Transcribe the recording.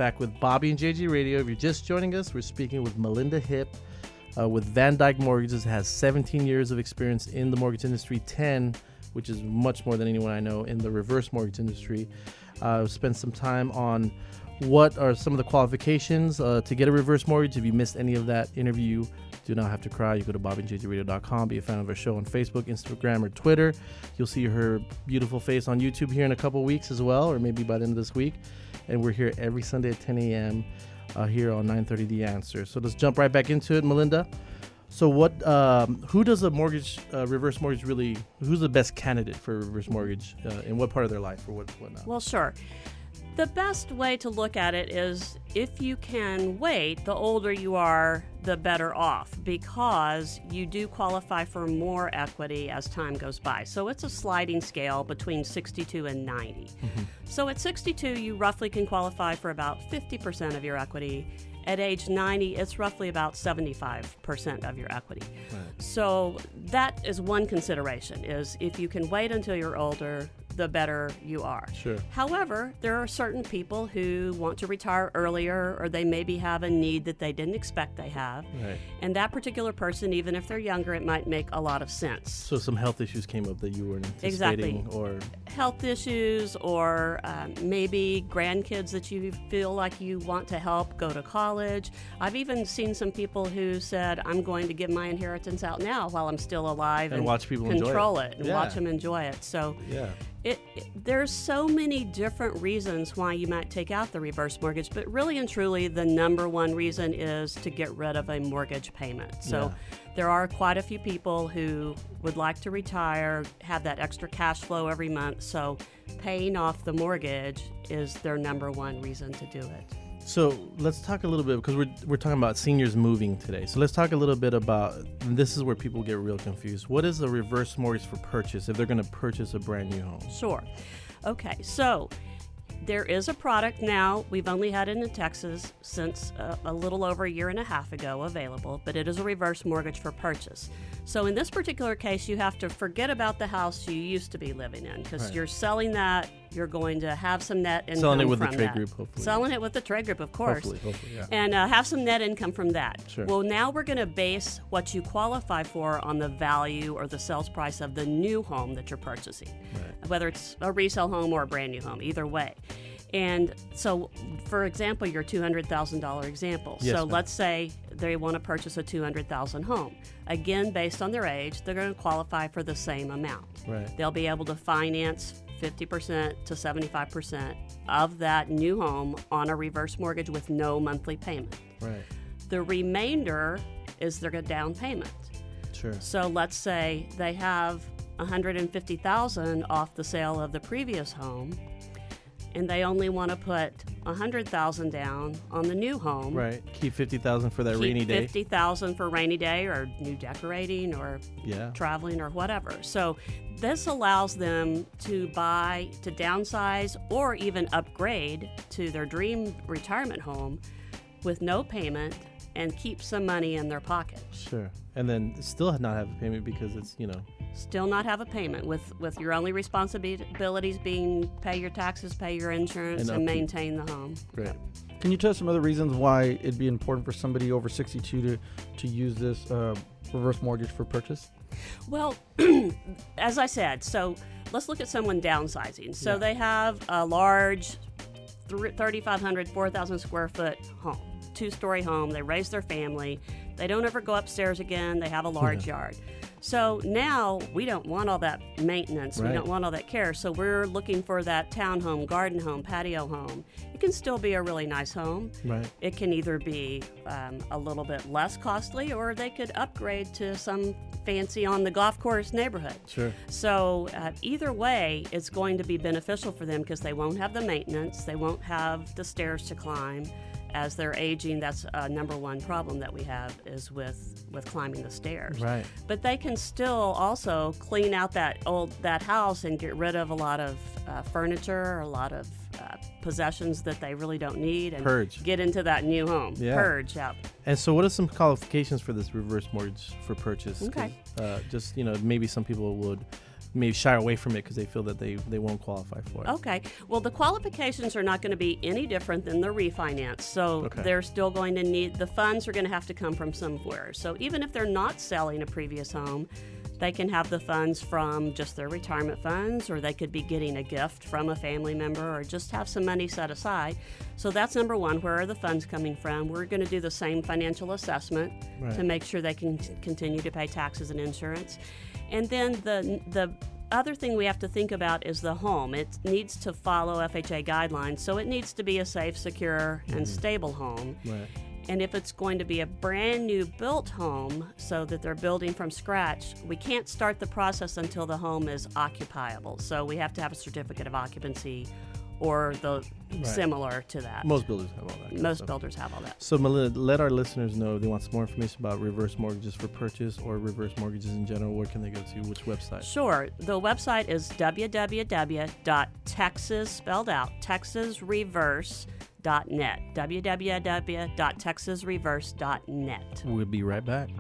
back with Bobby and JG Radio. If you're just joining us, we're speaking with Melinda Hip with Van Dyke Mortgages. Has 17 years of experience in the mortgage industry, 10, which is much more than anyone I know in the reverse mortgage industry. Spent some time on what are some of the qualifications to get a reverse mortgage. If you missed any of that interview, do not have to cry. You go to bobbyandjjradio.com, be a fan of our show on Facebook, Instagram, or Twitter. You'll see her beautiful face on YouTube here in a couple weeks as well, or maybe by the end of this week. And we're here every Sunday at 10 a.m. Here on 930 The Answer. So let's jump right back into it, Melinda. So who does a mortgage, reverse mortgage really, who's the best candidate for a reverse mortgage in what part of their life or whatnot? Well, sure. The best way to look at it is if you can wait, the older you are, the better off, because you do qualify for more equity as time goes by. So it's a sliding scale between 62 and 90. Mm-hmm. So at 62, you roughly can qualify for about 50% of your equity. At age 90, it's roughly about 75% of your equity. Right. So that is one consideration, is if you can wait until you're older, the better you are. Sure. However, there are certain people who want to retire earlier, or they maybe have a need that they didn't expect they have. Right. And that particular person, even if they're younger, it might make a lot of sense. So some health issues came up that you weren't anticipating. Exactly. Or health issues, or maybe grandkids that you feel like you want to help go to college. I've even seen some people who said, I'm going to give my inheritance out now while I'm still alive and watch people control enjoy it. And watch them enjoy it. So yeah. There's so many different reasons why you might take out the reverse mortgage, but really and truly the number one reason is to get rid of a mortgage payment. So there are quite a few people who would like to retire, have that extra cash flow every month, so paying off the mortgage is their number one reason to do it. So let's talk a little bit, because we're talking about seniors moving today. So let's talk a little bit about, this is where people get real confused. What is a reverse mortgage for purchase if they're going to purchase a brand new home? Sure. Okay, so there is a product now. We've only had it in Texas since a little over a year and a half ago available, but it is a reverse mortgage for purchase. So in this particular case, you have to forget about the house you used to be living in, because you're selling that. You're going to have some net income from that. Selling it with the trade group, hopefully. Selling it with the trade group, of course. Hopefully, yeah. And have some net income from that. Sure. Well, now we're going to base what you qualify for on the value or the sales price of the new home that you're purchasing, whether it's a resale home or a brand new home, either way. And so, for example, your $200,000 example. Yes, so ma'am. let's say they want to purchase a $200,000 home. Again, based on their age, they're going to qualify for the same amount. Right. They'll be able to finance 50% to 75% of that new home on a reverse mortgage with no monthly payment. Right. The remainder is their down payment. Sure. So let's say they have $150,000 off the sale of the previous home, and they only want to put $100,000 down on the new home. Right. Keep $50,000 for that rainy day. $50,000 for rainy day, or new decorating, or traveling, or whatever. So this allows them to buy, to downsize, or even upgrade to their dream retirement home with no payment and keep some money in their pocket. Sure. And then still not have a payment because it's, Still not have a payment with your only responsibilities being pay your taxes, pay your insurance, and maintain the home. Great. Can you tell us some other reasons why it'd be important for somebody over 62 to use this reverse mortgage for purchase? Well, as I said, so let's look at someone downsizing. So they have a large 3,500, 4,000 square foot home, two-story home. They raise their family. They don't ever go upstairs again. They have a large yard. So now we don't want all that maintenance. Right. We don't want all that care. So we're looking for that townhome, garden home, patio home. It can still be a really nice home. Right. It can either be a little bit less costly, or they could upgrade to some fancy on the golf course neighborhood. Sure. So either way, it's going to be beneficial for them because they won't have the maintenance. They won't have the stairs to climb. As they're aging, that's number one problem that we have is with climbing the stairs. Right. But they can still also clean out that house and get rid of a lot of furniture, a lot of possessions that they really don't need, and Purge. get into that new home. Yeah. Purge, yeah. And so what are some qualifications for this reverse mortgage for purchase? Okay. Just, maybe some people would maybe shy away from it because they feel that they won't qualify for it. Okay. Well, the qualifications are not going to be any different than the refinance. So they're still going to need, the funds are going to have to come from somewhere. So even if they're not selling a previous home, they can have the funds from just their retirement funds, or they could be getting a gift from a family member, or just have some money set aside. So that's number one. Where are the funds coming from? We're going to do the same financial assessment to make sure they can continue to pay taxes and insurance. And then the other thing we have to think about is the home. It needs to follow FHA guidelines, so it needs to be a safe, secure, and stable home. Right. And if it's going to be a brand new built home, so that they're building from scratch, we can't start the process until the home is occupiable. So we have to have a certificate of occupancy or similar to that. Most builders have all that. Most builders have all that. So Melinda, let our listeners know if they want some more information about reverse mortgages for purchase or reverse mortgages in general. Where can they go to? Which website? Sure. The website is www.texas, spelled out, texasreverse.net. www.texasreverse.net. We'll be right back.